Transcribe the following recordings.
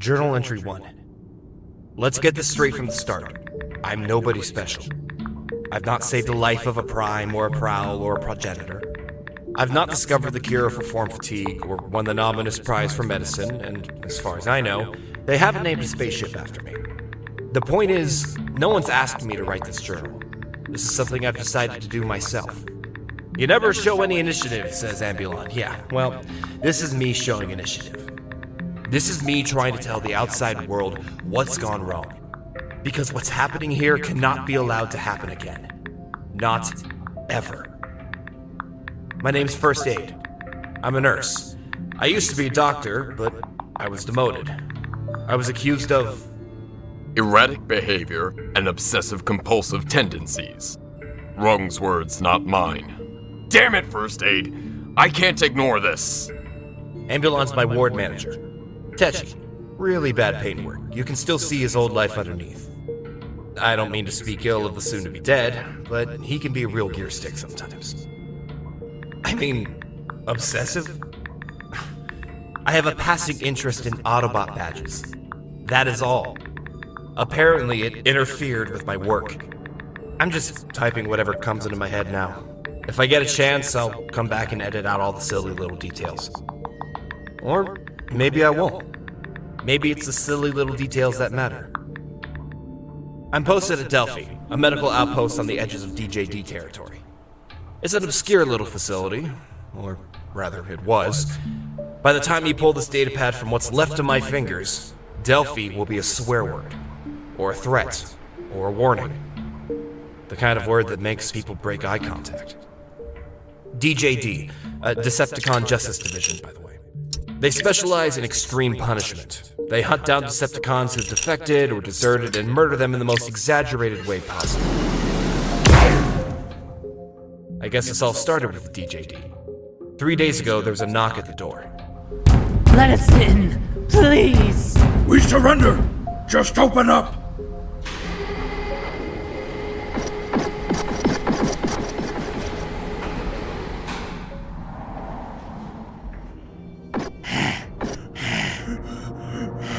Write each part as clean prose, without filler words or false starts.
Journal Entry 1. Let's get this straight from the start. I'm nobody special. I've not saved the life of a prime or a prowl or a progenitor. I've not discovered the cure for form fatigue or won the Nobelist Prize for medicine, and as far as I know, they haven't named a spaceship after me. The point is, no one's asked me to write this journal. This is something I've decided to do myself. You never show any initiative, says Ambulon. Yeah, well, this is me showing initiative. This is me trying to tell the outside world what's gone wrong. Because what's happening here cannot be allowed to happen again. Not ever. My name's First Aid. I'm a nurse. I used to be a doctor, but I was demoted. I was accused of erratic behavior and obsessive-compulsive tendencies. Rung's words, not mine. Damn it, First Aid! I can't ignore this! Ambulon's my ward manager. Techi. Really bad paintwork. You can still see his old life underneath. I don't mean to speak ill of the soon-to-be dead, but he can be a real gear stick sometimes. I mean, obsessive? I have a passing interest in Autobot badges. That is all. Apparently, it interfered with my work. I'm just typing whatever comes into my head now. If I get a chance, I'll come back and edit out all the silly little details. Or maybe I won't. Maybe it's the silly little details that matter. I'm posted at Delphi, a medical outpost on the edges of DJD territory. It's an obscure little facility, or rather it was. By the time you pull this datapad from what's left of my fingers, Delphi will be a swear word, or a threat, or a warning. The kind of word that makes people break eye contact. DJD, a Decepticon Justice Division, by the way. They specialize in extreme punishment. They hunt down Decepticons who've defected or deserted and murder them in the most exaggerated way possible. I guess this all started with the DJD. 3 days ago, there was a knock at the door. Let us in, please! We surrender! Just open up!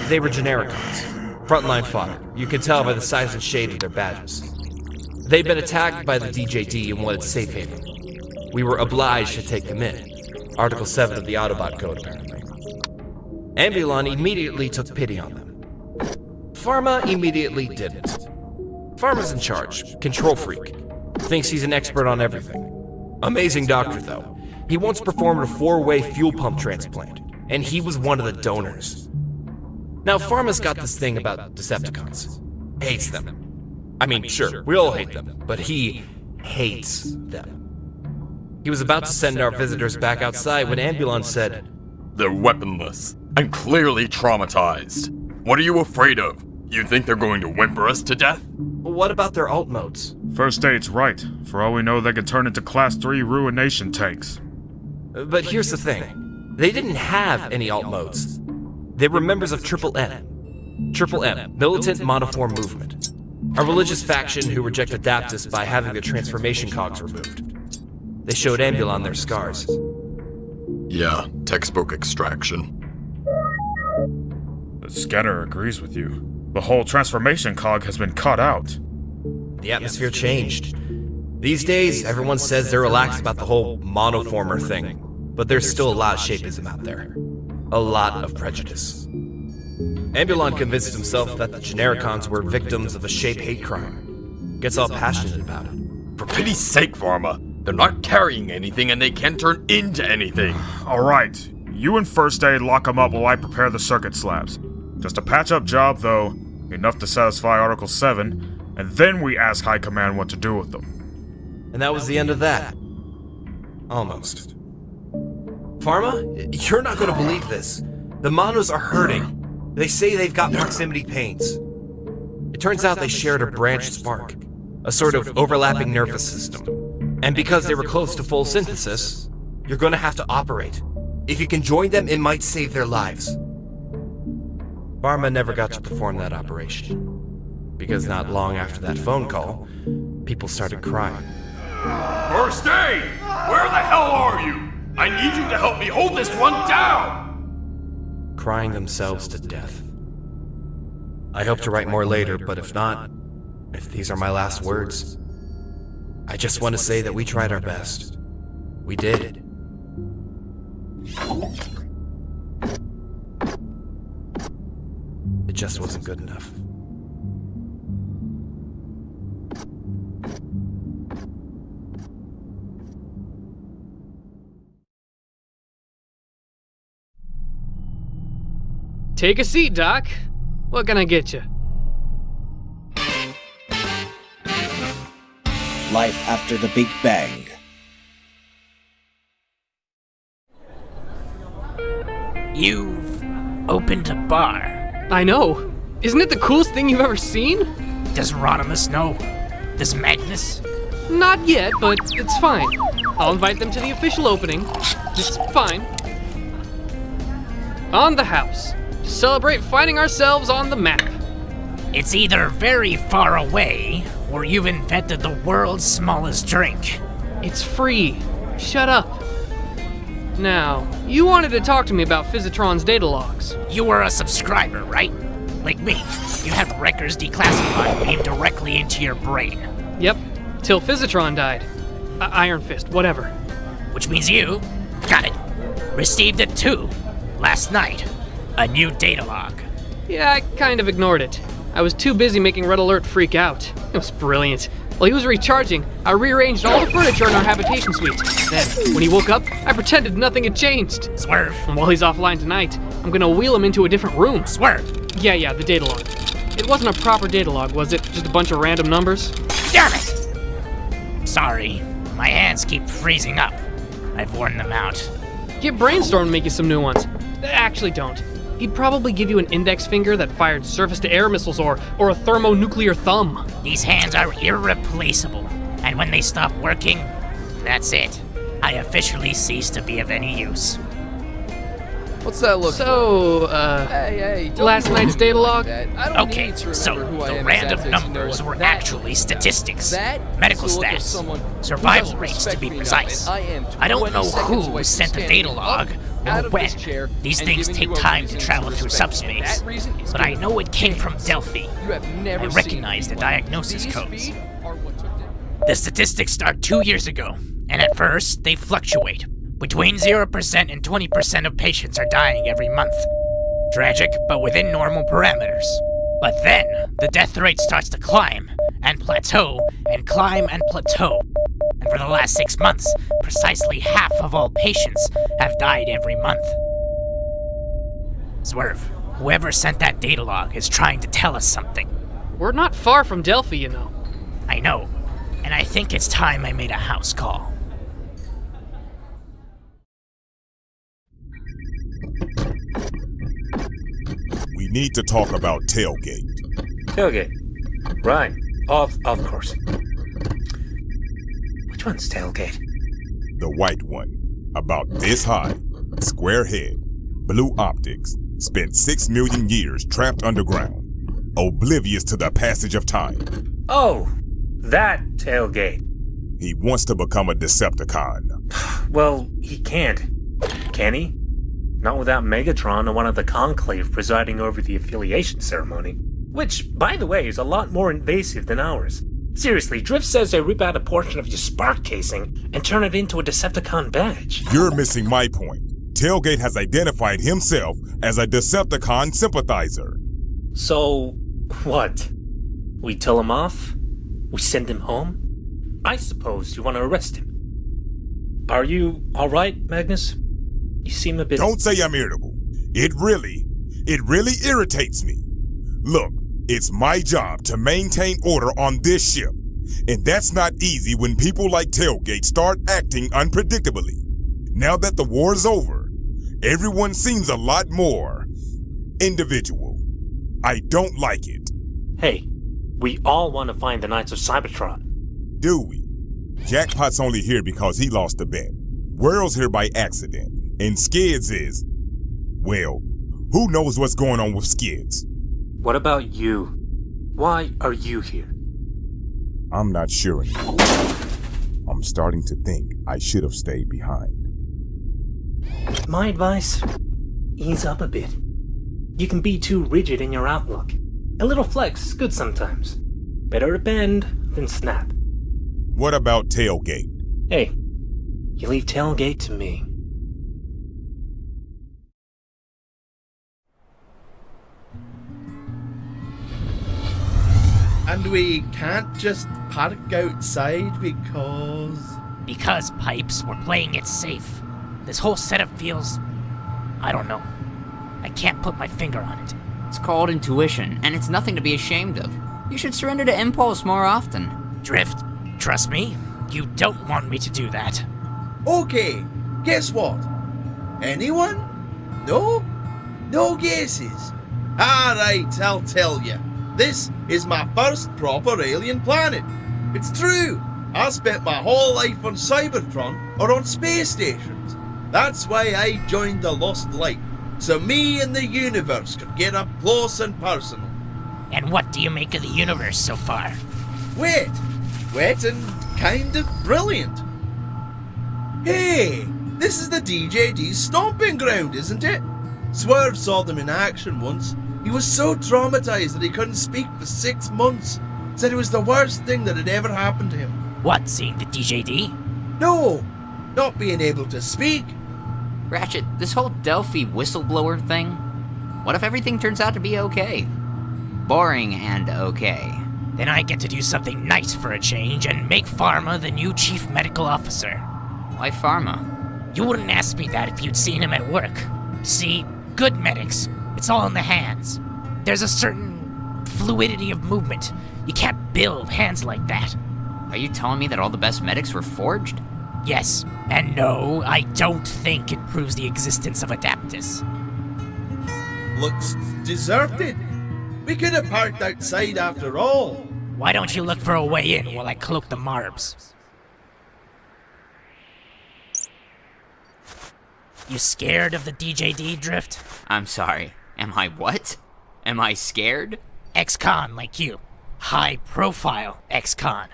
They were Genericons, frontline fodder. You could tell by the size and shade of their badges. They'd been attacked by the DJD and wanted safe haven. We were obliged to take them in. Article 7 of the Autobot Code, apparently. Ambulon immediately took pity on them. Pharma immediately didn't. Pharma's in charge, control freak. Thinks he's an expert on everything. Amazing doctor, though. He once performed a 4-way fuel pump transplant, and he was one of the donors. Now, Pharma's got this thing about Decepticons. Hates them. I mean, sure, we all hate them, but he hates them. He was about to send our visitors back outside when Ambulon said, "They're weaponless and clearly traumatized. What are you afraid of? You think they're going to whimper us to death?" "What about their alt modes?" First Aid's right. For all we know, they can turn into Class 3 Ruination tanks. But here's the thing. They didn't have any alt modes. They were members of Triple M. Triple M, Militant Monoform Movement. A religious faction who reject Adaptus by having their transformation cogs removed. They showed Ambulon their scars. Yeah, textbook extraction. The scanner agrees with you. The whole transformation cog has been cut out. The atmosphere changed. These days, everyone says they're relaxed about the whole monoformer thing, but there's still a lot of shapeism out there. A lot of prejudice. Ambulon convinced himself that the Genericons were victims of a shape hate crime. Gets all passionate about it. For pity's sake, Pharma. They're not carrying anything and they can't turn into anything. Alright, you and First Aid lock them up while I prepare the circuit slabs. Just a patch-up job, though. Enough to satisfy Article 7, and then we ask High Command what to do with them. And that was the end of that. Almost. Pharma, you're not going to believe this. The Monos are hurting. They say they've got proximity pains. It turns out they shared a branched spark, a sort of overlapping nervous system. And because they were close to full synthesis, you're going to have to operate. If you can join them, it might save their lives. Pharma never got to perform that operation, because not long after that phone call, people started crying. First Aid! Where the hell are you? I need you to help me hold this one down! Crying themselves to death. I hope to write more later, but if not, if these are my last words, I just want to say that we tried our best. We did. It just wasn't good enough. Take a seat, Doc. What can I get you? Life after the Big Bang. You've opened a bar. I know. Isn't it the coolest thing you've ever seen? Does Rodimus know? Does Magnus? Not yet, but it's fine. I'll invite them to the official opening. It's fine. On the house. To celebrate finding ourselves on the map. It's either very far away, or you've invented the world's smallest drink. It's free. Shut up. Now, you wanted to talk to me about Physitron's data logs. You were a subscriber, right? Like me. You had records declassified aimed directly into your brain. Yep, till Physitron died. Iron Fist, whatever. Which means you got it. Received it too. Last night. A new data log. Yeah, I kind of ignored it. I was too busy making Red Alert freak out. It was brilliant. While he was recharging, I rearranged all the furniture in our habitation suite. Then, when he woke up, I pretended nothing had changed. Swerve. And while he's offline tonight, I'm gonna wheel him into a different room. Swerve. Yeah, the data log. It wasn't a proper data log, was it? Just a bunch of random numbers? Damn it! Sorry, my hands keep freezing up. I've worn them out. Get Brainstorm to make you some new ones. Actually, don't. He'd probably give you an index finger that fired surface-to-air missiles or a thermonuclear thumb. These hands are irreplaceable, and when they stop working, that's it. I officially cease to be of any use. What's that look So, Hey, last night's data log? Okay, so the random numbers were actually statistics, medical stats, survival rates to be precise. I don't know who sent the data log or when. These things take time to travel through subspace, but I know it came from Delphi. I recognize the diagnosis codes. The statistics start 2 years ago, and at first they fluctuate. Between 0% and 20% of patients are dying every month. Tragic, but within normal parameters. But then, the death rate starts to climb, and plateau, and climb and plateau. And for the last 6 months, precisely half of all patients have died every month. Swerve, whoever sent that data log is trying to tell us something. We're not far from Delphi, you know. I know, and I think it's time I made a house call. We need to talk about Tailgate. Tailgate. Right. Of course. Which one's Tailgate? The white one. About this high. Square head. Blue optics. Spent 6 million years trapped underground. Oblivious to the passage of time. Oh, that Tailgate. He wants to become a Decepticon. Well, he can't. Can he? Not without Megatron or one of the Conclave presiding over the affiliation ceremony. Which, by the way, is a lot more invasive than ours. Seriously, Drift says they rip out a portion of your spark casing and turn it into a Decepticon badge. You're missing my point. Tailgate has identified himself as a Decepticon sympathizer. So, what? We tell him off? We send him home? I suppose you want to arrest him. Are you alright, Magnus? You seem a bit... Don't say I'm irritable. It really irritates me. Look, it's my job to maintain order on this ship. And that's not easy when people like Tailgate start acting unpredictably. Now that the war's over, everyone seems a lot more individual. I don't like it. Hey, we all want to find the Knights of Cybertron. Do we? Jackpot's only here because he lost a bet. Whirl's here by accident. And Skids is... well, who knows what's going on with Skids? What about you? Why are you here? I'm not sure anymore. I'm starting to think I should have stayed behind. My advice? Ease up a bit. You can be too rigid in your outlook. A little flex is good sometimes. Better to bend than snap. What about Tailgate? Hey, you leave Tailgate to me. And we can't just park outside because... Because, Pipes, we're playing it safe. This whole setup feels... I don't know. I can't put my finger on it. It's called intuition, and it's nothing to be ashamed of. You should surrender to impulse more often. Drift, trust me, you don't want me to do that. Okay, guess what? Anyone? No? No guesses? Alright, I'll tell you. This is my first proper alien planet. It's true. I spent my whole life on Cybertron or on space stations. That's why I joined the Lost Light, so me and the universe could get up close and personal. And what do you make of the universe so far? Wet and kind of brilliant. Hey, this is the DJD's stomping ground, isn't it? Swerve saw them in action once. He was so traumatized that he couldn't speak for 6 months. Said it was the worst thing that had ever happened to him. What, seeing the DJD? No, not being able to speak. Ratchet, this whole Delphi whistleblower thing, what if everything turns out to be okay? Boring and okay. Then I get to do something nice for a change and make Pharma the new chief medical officer. Why Pharma? You wouldn't ask me that if you'd seen him at work. See, good medics, it's all in the hands. There's a certain fluidity of movement. You can't build hands like that. Are you telling me that all the best medics were forged? Yes, and no, I don't think it proves the existence of Adaptus. Looks deserted. We could have parked outside after all. Why don't you look for a way in while I cloak the Marbs? You scared of the DJD, Drift? I'm sorry. Am I what? Am I scared? Ex-con like you. High-profile ex-con.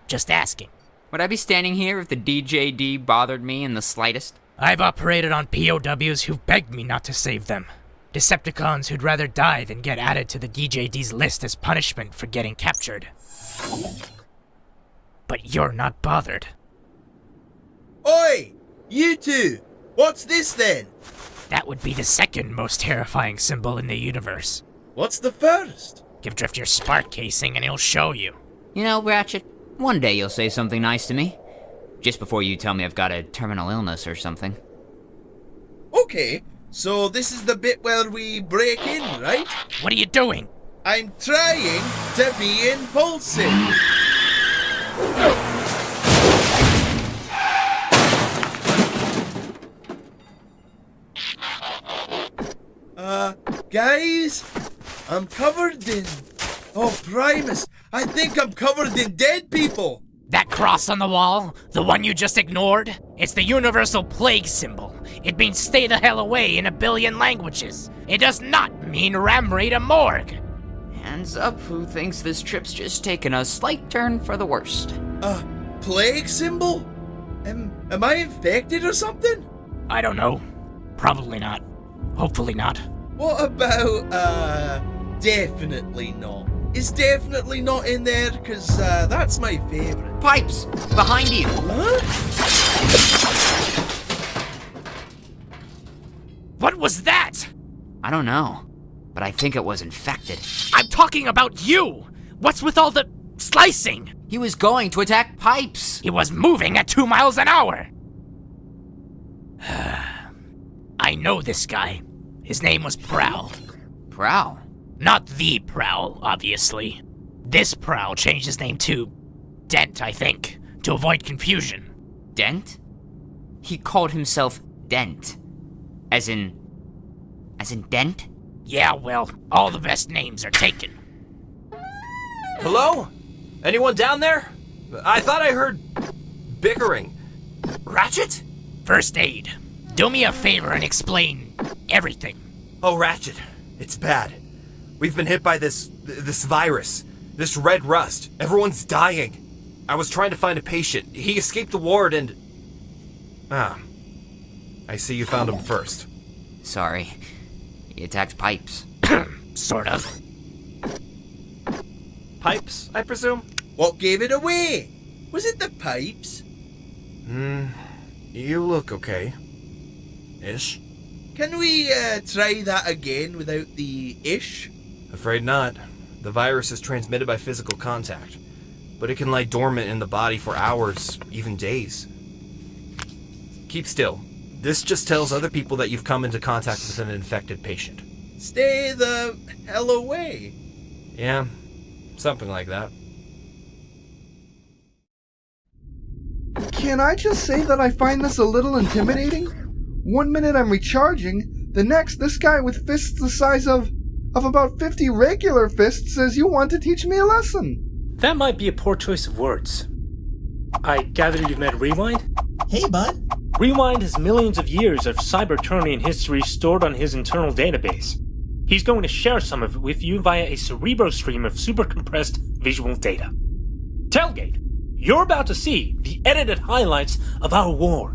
Just asking. Would I be standing here if the DJD bothered me in the slightest? I've operated on POWs who've begged me not to save them. Decepticons who'd rather die than get added to the DJD's list as punishment for getting captured. But you're not bothered. Oi! You two! What's this then? That would be the second most terrifying symbol in the universe. What's the first? Give Drift your spark casing and he'll show you. You know, Ratchet, one day you'll say something nice to me. Just before you tell me I've got a terminal illness or something. Okay, so this is the bit where we break in, right? What are you doing? I'm trying to be impulsive. Guys, I'm covered in... Oh, Primus, I think I'm covered in dead people. That cross on the wall, the one you just ignored, it's the universal plague symbol. It means stay the hell away in a billion languages. It does not mean ram raid a morgue. Hands up who thinks this trip's just taken a slight turn for the worst. Plague symbol? Am I infected or something? I don't know. Probably not. Hopefully not. What about, definitely not? Is definitely not in there? Cause, that's my favorite. Pipes! Behind you! Huh? What was that? I don't know, but I think it was infected. I'm talking about you! What's with all the slicing? He was going to attack Pipes! He was moving at 2 miles an hour! I know this guy. His name was Prowl. Prowl? Not the Prowl, obviously. This Prowl changed his name to Dent, I think, to avoid confusion. Dent? He called himself Dent. As in Dent? Yeah, well, all the best names are taken. Hello? Anyone down there? I thought I heard bickering. Ratchet? First aid. Do me a favor and explain everything. Oh, Ratchet. It's bad. We've been hit by this virus. This red rust. Everyone's dying. I was trying to find a patient. He escaped the ward and... I see you found him first. Sorry. He attacked Pipes. Sort of. Pipes, I presume? What gave it away? Was it the pipes? You look okay. Ish? Can we try that again without the ish? Afraid not. The virus is transmitted by physical contact, but it can lie dormant in the body for hours, even days. Keep still. This just tells other people that you've come into contact with an infected patient. Stay the hell away. Yeah, something like that. Can I just say that I find this a little intimidating? 1 minute I'm recharging, the next this guy with fists the size of about 50 regular fists says you want to teach me a lesson. That might be a poor choice of words. I gather you've met Rewind? Hey, bud. Rewind has millions of years of Cybertronian history stored on his internal database. He's going to share some of it with you via a Cerebro stream of super compressed visual data. Tailgate, you're about to see the edited highlights of our war.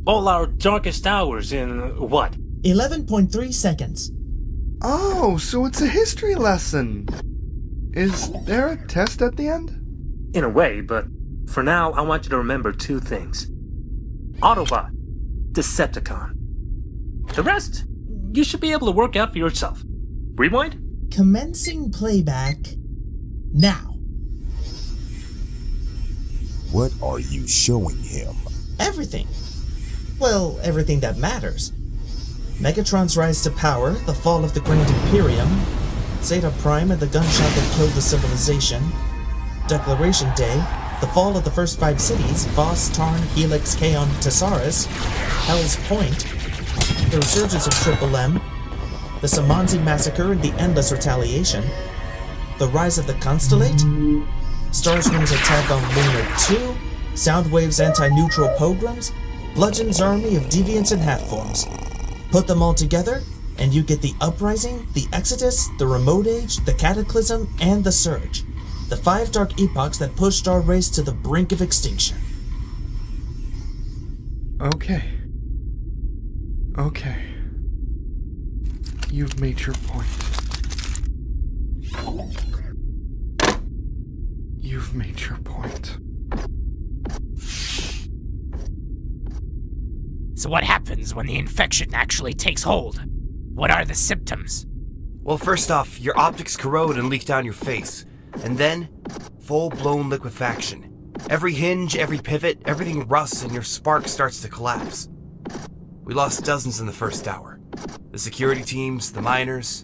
All our darkest hours in, what? 11.3 seconds. Oh, so it's a history lesson. Is there a test at the end? In a way, but for now, I want you to remember two things. Autobot, Decepticon. The rest, you should be able to work out for yourself. Rewind? Commencing playback now. What are you showing him? Everything. Well, everything that matters. Megatron's rise to power, the fall of the Grand Imperium, Zeta Prime and the gunshot that killed the civilization, Declaration Day, the fall of the first 5 cities, Voss, Tarn, Helix, Kaon, Tessaris, Hell's Point, the resurgence of Triple M, the Samanzi Massacre and the Endless Retaliation, the rise of the Constellate, Starscream's attack on Lunar 2, Soundwave's anti-neutral pogroms, Bludgeon's army of deviants and hatforms. Put them all together, and you get the Uprising, the Exodus, the Remote Age, the Cataclysm, and the Surge. The 5 dark epochs that pushed our race to the brink of extinction. Okay. You've made your point. You've made your point. So what happens when the infection actually takes hold? What are the symptoms? Well, first off, your optics corrode and leak down your face. And then, full-blown liquefaction. Every hinge, every pivot, everything rusts and your spark starts to collapse. We lost dozens in the first hour. The security teams, the miners.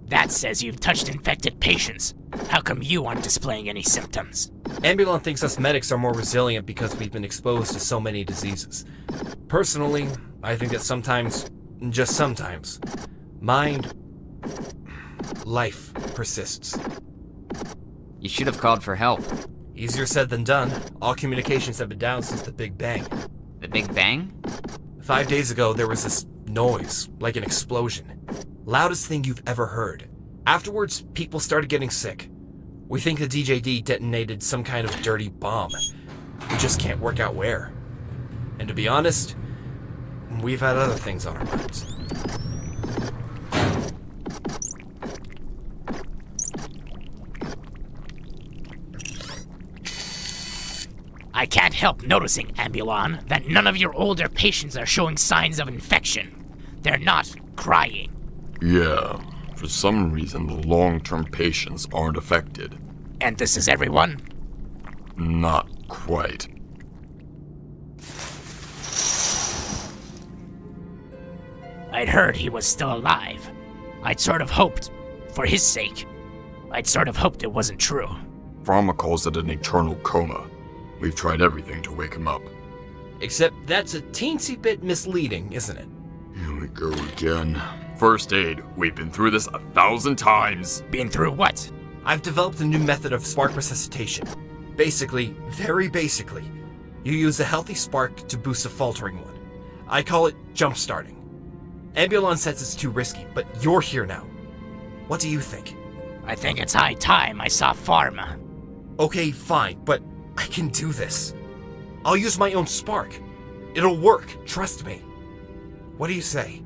That says you've touched infected patients. How come you aren't displaying any symptoms? Ambulon thinks us medics are more resilient because we've been exposed to so many diseases. Personally, I think that sometimes, just sometimes, life persists. You should have called for help. Easier said than done. All communications have been down since the Big Bang. The Big Bang? 5 days ago, there was this noise, like an explosion. Loudest thing you've ever heard. Afterwards, people started getting sick. We think the DJD detonated some kind of dirty bomb. We just can't work out where. And to be honest, we've had other things on our minds. I can't help noticing, Ambulon, that none of your older patients are showing signs of infection. They're not crying. Yeah, for some reason the long-term patients aren't affected. And this is everyone? Not quite. I'd heard he was still alive. I'd sort of hoped, for his sake, it wasn't true. Pharma calls it an eternal coma. We've tried everything to wake him up. Except that's a teensy bit misleading, isn't it? Here we go again. First aid. We've been through this 1,000 times. Been through what? I've developed a new method of spark resuscitation. Basically, very basically, you use a healthy spark to boost a faltering one. I call it jump-starting. Ambulon says it's too risky, but you're here now. What do you think? I think it's high time I saw Pharma. Okay, fine, but I can do this. I'll use my own spark. It'll work, trust me. What do you say?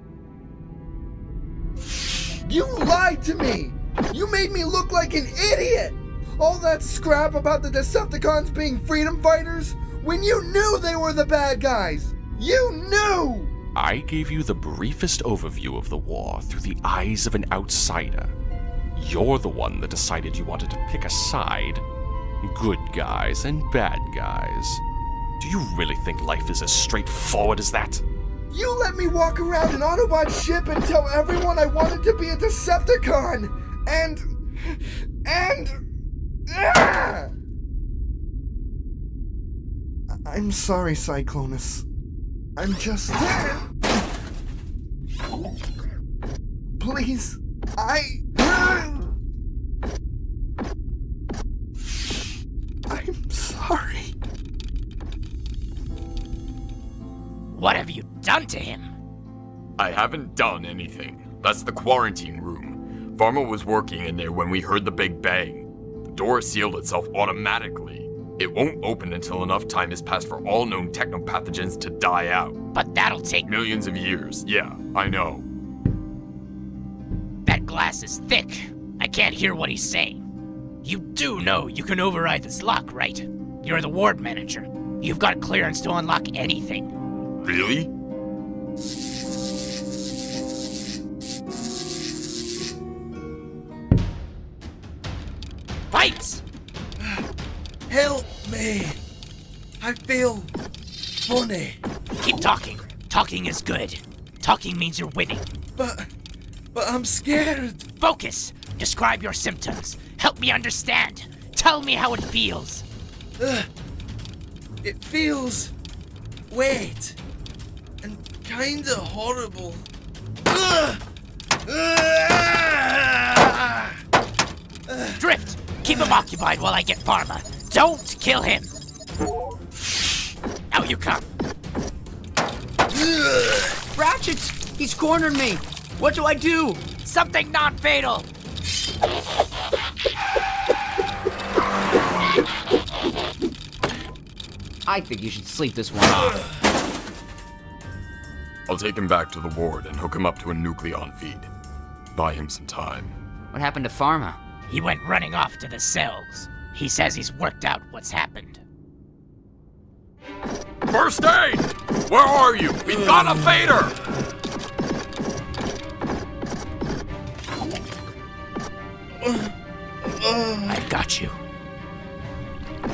You lied to me! You made me look like an idiot! All that scrap about the Decepticons being freedom fighters when you knew they were the bad guys! You knew! I gave you the briefest overview of the war through the eyes of an outsider. You're the one that decided you wanted to pick a side. Good guys and bad guys. Do you really think life is as straightforward as that? You let me walk around an Autobot ship and tell everyone I wanted to be a Decepticon! I'm sorry, Cyclonus. I'm just... Please, I'm sorry. What have you done to him? I haven't done anything. That's the quarantine room. Pharma was working in there when we heard the big bang. The door sealed itself automatically. It won't open until enough time has passed for all known technopathogens to die out. But that'll take millions of years. Yeah, I know. That glass is thick. I can't hear what he's saying. You do know you can override this lock, right? You're the ward manager. You've got clearance to unlock anything. Really? Fight! Help me! I feel funny. Keep talking. Talking is good. Talking means you're winning. But I'm scared. Focus! Describe your symptoms. Help me understand. Tell me how it feels. It feels wet and kinda horrible. Drift! Keep him occupied while I get Pharma. Don't kill him! Out you come. Ratchet! He's cornered me! What do I do? Something non-fatal! I think you should sleep this one off. I'll take him back to the ward and hook him up to a nucleon feed. Buy him some time. What happened to Pharma? He went running off to the cells. He says he's worked out what's happened. First aid! Where are you? We've got a fader! I've got you.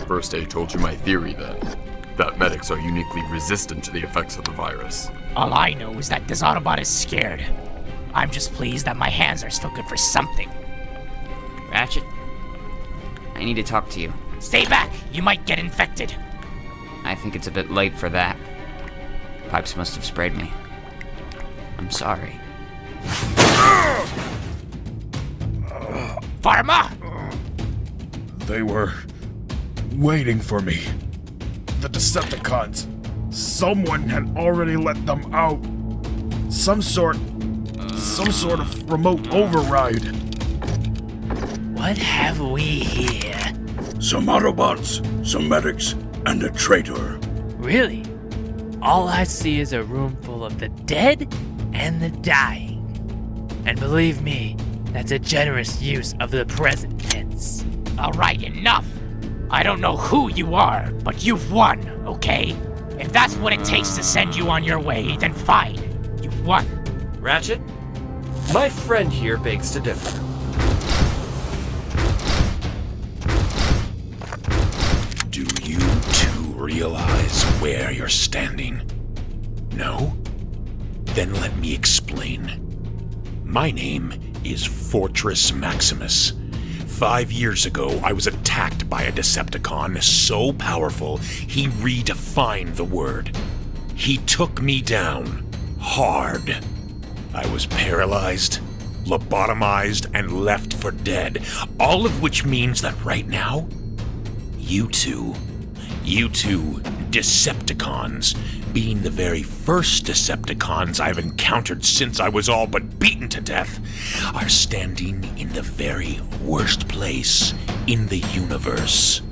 First aid told you my theory then. That medics are uniquely resistant to the effects of the virus. All I know is that this Autobot is scared. I'm just pleased that my hands are still good for something. Ratchet, I need to talk to you. Stay back! You might get infected. I think it's a bit late for that. Pipes must have sprayed me. I'm sorry. Pharma! They were waiting for me. The Decepticons. Someone had already let them out. Some sort of remote override. What have we here? Some Autobots, some medics, and a traitor. Really? All I see is a room full of the dead and the dying. And believe me, that's a generous use of the present tense. Alright, enough! I don't know who you are, but you've won, okay? If that's what it takes to send you on your way, then fine. You've won. Ratchet, my friend here begs to differ. Do you two realize where you're standing? No? Then let me explain. My name is Fortress Maximus. 5 years ago, I was attacked by a Decepticon so powerful, he redefined the word. He took me down. Hard. I was paralyzed, lobotomized, and left for dead. All of which means that right now, you two, Decepticons, being the very first Decepticons I've encountered since I was all but beaten to death, are standing in the very worst place in the universe.